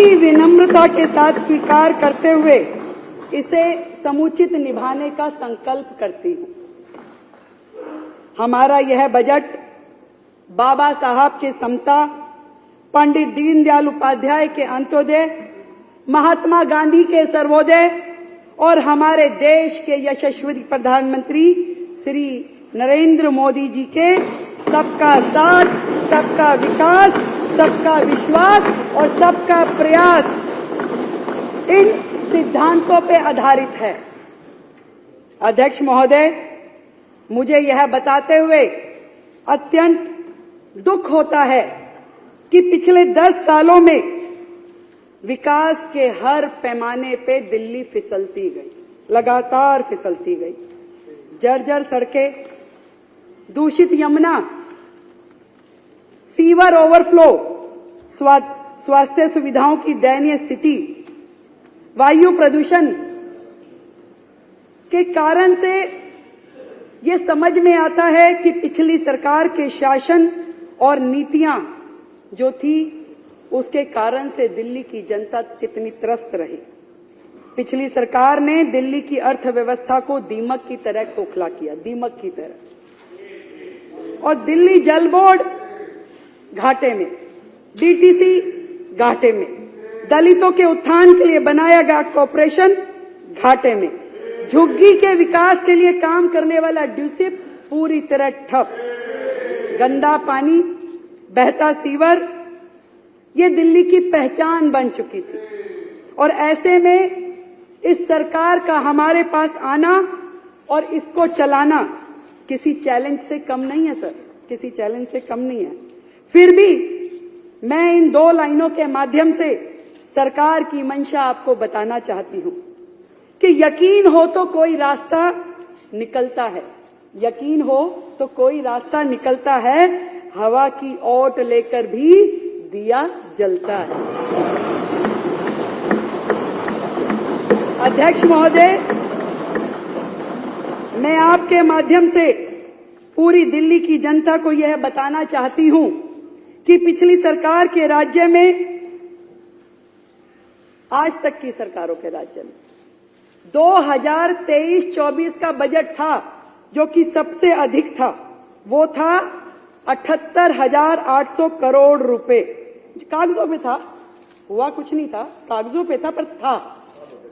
पूरी विनम्रता के साथ स्वीकार करते हुए इसे समुचित निभाने का संकल्प करती हूं। हमारा यह बजट बाबा साहब के समता, पंडित दीनदयाल उपाध्याय के अंत्योदय, महात्मा गांधी के सर्वोदय और हमारे देश के यशस्वी प्रधानमंत्री श्री नरेंद्र मोदी जी के सबका साथ, सबका विकास, सबका विश्वास और सबका प्रयास, इन सिद्धांतों पे आधारित है। अध्यक्ष महोदय, मुझे यह बताते हुए अत्यंत दुख होता है कि पिछले 10 सालों में विकास के हर पैमाने पे दिल्ली फिसलती गई, लगातार फिसलती गई। जर्जर सड़कें, दूषित यमुना, सीवर ओवरफ्लो, स्वास्थ्य सुविधाओं की दयनीय स्थिति, वायु प्रदूषण के कारण से ये समझ में आता है कि पिछली सरकार के शासन और नीतियां जो थी उसके कारण से दिल्ली की जनता कितनी त्रस्त रही। पिछली सरकार ने दिल्ली की अर्थव्यवस्था को दीमक की तरह खोखला किया, दीमक की तरह। और दिल्ली जल बोर्ड घाटे में, डीटीसी घाटे में, दलितों के उत्थान के लिए बनाया गया कॉर्पोरेशन घाटे में, झुग्गी के विकास के लिए काम करने वाला ड्यूसिप पूरी तरह ठप, गंदा पानी, बहता सीवर, ये दिल्ली की पहचान बन चुकी थी। और ऐसे में इस सरकार का हमारे पास आना और इसको चलाना किसी चैलेंज से कम नहीं है सर, किसी चैलेंज से कम नहीं है। फिर भी मैं इन 2 लाइनों के माध्यम से सरकार की मंशा आपको बताना चाहती हूं कि यकीन हो तो कोई रास्ता निकलता है, यकीन हो तो कोई रास्ता निकलता है, हवा की ओट लेकर भी दिया जलता है। अध्यक्ष महोदय, मैं आपके माध्यम से पूरी दिल्ली की जनता को यह बताना चाहती हूं कि पिछली सरकार के राज्य में, आज तक की सरकारों के राज्य में 2023-24 का बजट था जो कि सबसे अधिक था, वो था 78,800 करोड़ रुपए। कागजों पे था, हुआ कुछ नहीं था, कागजों पे था पर था।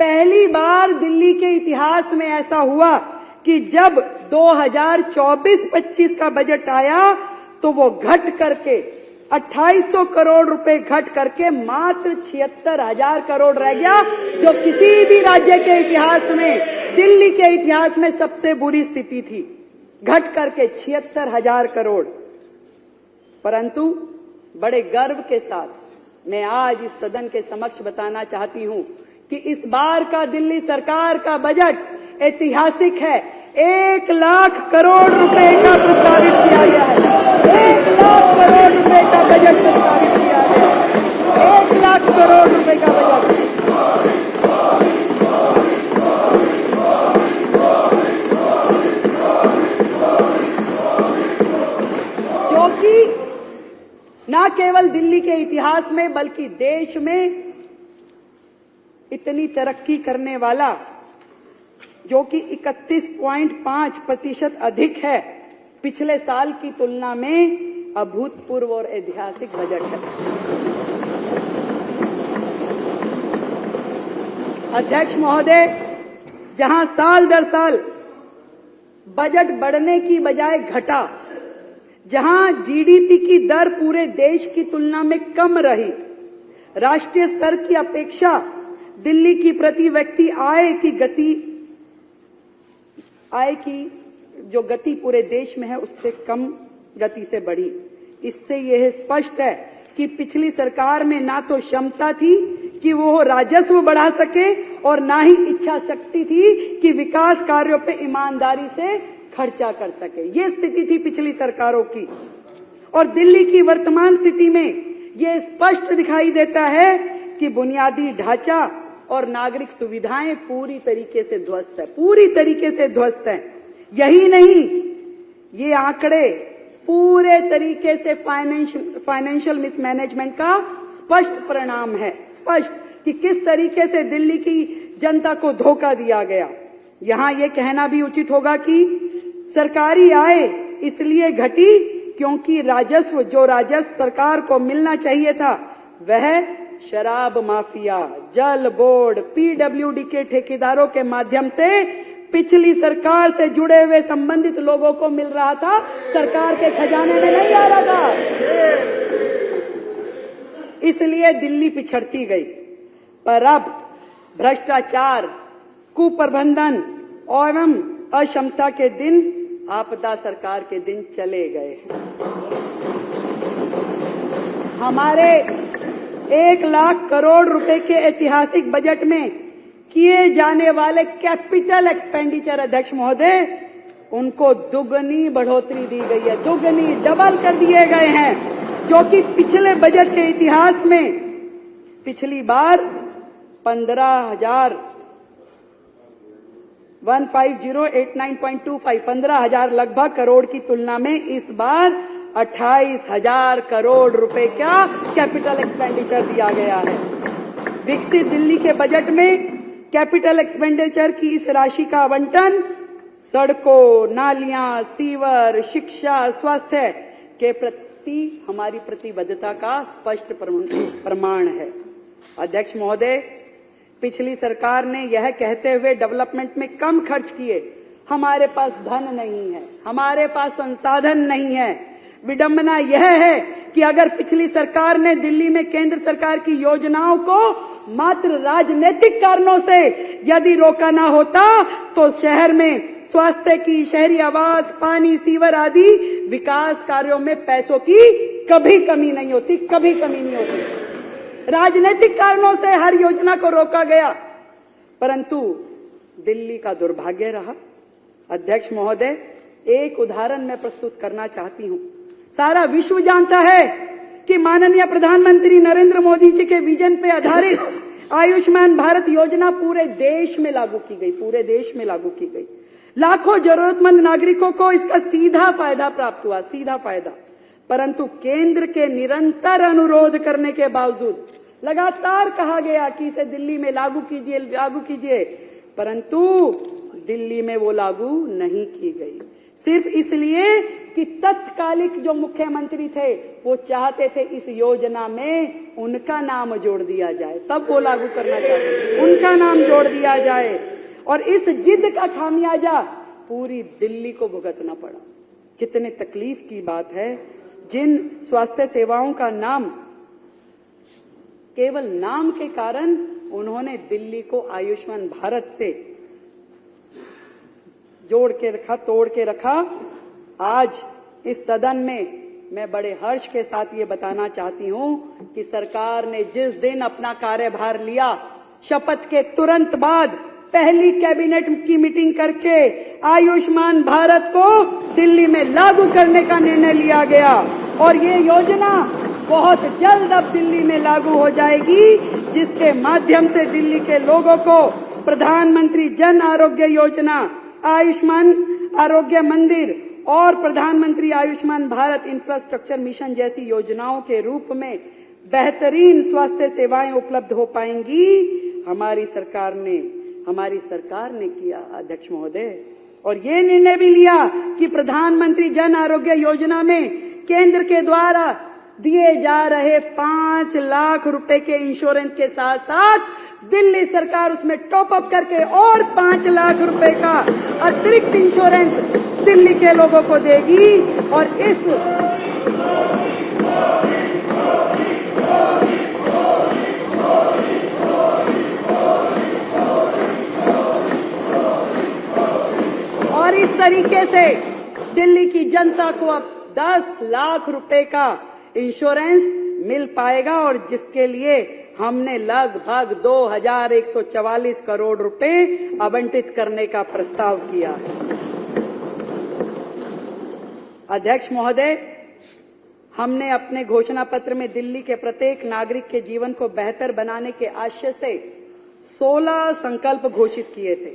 पहली बार दिल्ली के इतिहास में ऐसा हुआ कि जब 2024-25 का बजट आया तो वो घट करके 2800 करोड़ रुपए घट करके मात्र 76,000 करोड़ रह गया, जो किसी भी राज्य के इतिहास में, दिल्ली के इतिहास में सबसे बुरी स्थिति थी, घट करके 76,000 करोड़। परंतु बड़े गर्व के साथ मैं आज इस सदन के समक्ष बताना चाहती हूं कि इस बार का दिल्ली सरकार का बजट ऐतिहासिक है। 1 लाख करोड़ रुपए का प्रस्तावित किया गया है, 1 लाख करोड़ रुपए का बजट प्रस्तावित किया गया है, 1 लाख करोड़ रुपए का बजट। क्योंकि न केवल दिल्ली के इतिहास में बल्कि देश में इतनी तरक्की करने वाला, जो कि 31.5% अधिक है, पिछले साल की तुलना में अभूतपूर्व और ऐतिहासिक बजट है। अध्यक्ष महोदय, जहां साल दर साल बजट बढ़ने की बजाय घटा, जहां जीडीपी की दर पूरे देश की तुलना में कम रही, राष्ट्रीय स्तर की अपेक्षा दिल्ली की प्रति व्यक्ति आय की जो गति पूरे देश में है उससे कम गति से बढ़ी। इससे यह स्पष्ट है कि पिछली सरकार में ना तो क्षमता थी कि वो राजस्व बढ़ा सके और ना ही इच्छा शक्ति थी कि विकास कार्यों पे ईमानदारी से खर्चा कर सके। ये स्थिति थी पिछली सरकारों की। और दिल्ली की वर्तमान स्थिति में ये स्पष्ट दिखाई देता है कि बुनियादी ढांचा और नागरिक सुविधाएं पूरी तरीके से ध्वस्त है, पूरी तरीके से ध्वस्त है। यही नहीं, ये आंकड़े पूरे तरीके से फाइनेंशियल मिसमैनेजमेंट का स्पष्ट परिणाम है। स्पष्ट कि किस तरीके से दिल्ली की जनता को धोखा दिया गया। यहां यह कहना भी उचित होगा कि सरकारी आय इसलिए घटी क्योंकि जो राजस्व सरकार को मिलना चाहिए था वह शराब माफिया, जल बोर्ड, पीडब्ल्यूडी के ठेकेदारों के माध्यम से पिछली सरकार से जुड़े हुए संबंधित लोगों को मिल रहा था, सरकार के खजाने में नहीं आ रहा था। इसलिए दिल्ली पिछड़ती गई। पर अब भ्रष्टाचार, कुप्रबंधन एवं अक्षमता के दिन, आपदा सरकार के दिन चले गए हैं। हमारे 1 लाख करोड़ रुपए के ऐतिहासिक बजट में किए जाने वाले कैपिटल एक्सपेंडिचर, अध्यक्ष महोदय, उनको दुगनी बढ़ोतरी दी गई है, दुगनी, डबल कर दिए गए हैं, जो कि पिछले बजट के इतिहास में पिछली बार 15,089.25 लगभग करोड़ की तुलना में इस बार 28,000 करोड़ रुपए का कैपिटल एक्सपेंडिचर दिया गया है। विकसित दिल्ली के बजट में कैपिटल एक्सपेंडिचर की इस राशि का आवंटन सड़कों, नालियां, सीवर, शिक्षा, स्वास्थ्य के प्रति हमारी प्रतिबद्धता का स्पष्ट प्रमाण है। अध्यक्ष महोदय, पिछली सरकार ने यह कहते हुए डेवलपमेंट में कम खर्च किए, हमारे पास धन नहीं है, हमारे पास संसाधन नहीं है। विडंबना यह है कि अगर पिछली सरकार ने दिल्ली में केंद्र सरकार की योजनाओं को मात्र राजनीतिक कारणों से यदि रोका ना होता तो शहर में स्वास्थ्य की, शहरी आवास, पानी, सीवर आदि विकास कार्यों में पैसों की कभी कमी नहीं होती, कभी कमी नहीं होती। राजनीतिक कारणों से हर योजना को रोका गया, परंतु दिल्ली का दुर्भाग्य रहा। अध्यक्ष महोदय, एक उदाहरण मैं प्रस्तुत करना चाहती हूं। सारा विश्व जानता है कि माननीय प्रधानमंत्री नरेंद्र मोदी जी के विजन पे आधारित आयुष्मान भारत योजना पूरे देश में लागू की गई, पूरे देश में लागू की गई। लाखों जरूरतमंद नागरिकों को इसका सीधा फायदा प्राप्त हुआ, सीधा फायदा। परंतु केंद्र के निरंतर अनुरोध करने के बावजूद लगातार कहा गया कि इसे दिल्ली में लागू कीजिए, लागू कीजिए, परंतु दिल्ली में वो लागू नहीं की गई। सिर्फ इसलिए कि तत्कालिक जो मुख्यमंत्री थे वो चाहते थे इस योजना में उनका नाम जोड़ दिया जाए, तब वो लागू करना चाहते थे, उनका नाम जोड़ दिया जाए। और इस जिद का खामियाजा पूरी दिल्ली को भुगतना पड़ा। कितने तकलीफ की बात है। जिन स्वास्थ्य सेवाओं का नाम, केवल नाम के कारण उन्होंने दिल्ली को आयुष्मान भारत से जोड़ के रखा, तोड़ के रखा। आज इस सदन में मैं बड़े हर्ष के साथ ये बताना चाहती हूं कि सरकार ने जिस दिन अपना कार्यभार लिया, शपथ के तुरंत बाद पहली कैबिनेट की मीटिंग करके आयुष्मान भारत को दिल्ली में लागू करने का निर्णय लिया गया। और ये योजना बहुत जल्द अब दिल्ली में लागू हो जाएगी, जिसके माध्यम से दिल्ली के लोगों को प्रधानमंत्री जन आरोग्य योजना, आयुष्मान आरोग्य मंदिर और प्रधानमंत्री आयुष्मान भारत इंफ्रास्ट्रक्चर मिशन जैसी योजनाओं के रूप में बेहतरीन स्वास्थ्य सेवाएं उपलब्ध हो पाएंगी। हमारी सरकार ने किया, अध्यक्ष महोदय। और ये निर्णय भी लिया कि प्रधानमंत्री जन आरोग्य योजना में केंद्र के द्वारा दिए जा रहे 5 लाख रुपए के इंश्योरेंस के साथ साथ दिल्ली सरकार उसमें टॉप अप करके और 5 लाख रुपए का अतिरिक्त इंश्योरेंस दिल्ली के लोगों को देगी। और इस तरीके से दिल्ली की जनता को अब 10 लाख रुपए का इंश्योरेंस मिल पाएगा, और जिसके लिए हमने लगभग 2,144 करोड़ रुपए आवंटित करने का प्रस्ताव किया है। अध्यक्ष महोदय, हमने अपने घोषणा पत्र में दिल्ली के प्रत्येक नागरिक के जीवन को बेहतर बनाने के आशय से 16 संकल्प घोषित किए थे।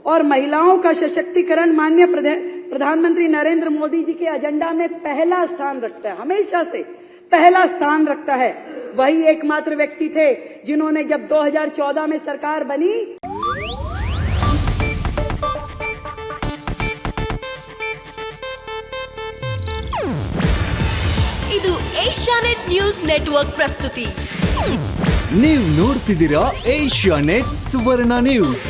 और महिलाओं का सशक्तिकरण माननीय प्रधानमंत्री नरेंद्र मोदी जी के एजेंडा में पहला स्थान रखता है, हमेशा से पहला स्थान रखता है। वही एकमात्र व्यक्ति थे जिन्होंने जब 2014 में सरकार बनी, ಇದು ಏಷ್ಯಾನೆಟ್ ನ್ಯೂಸ್ ನೆಟ್ವರ್ಕ್ ಪ್ರಸ್ತುತಿ. ನೀವು ನೋಡ್ತಿದ್ದೀರಾ ಏಷ್ಯಾನೆಟ್ ಸುವರ್ಣ ನ್ಯೂಸ್.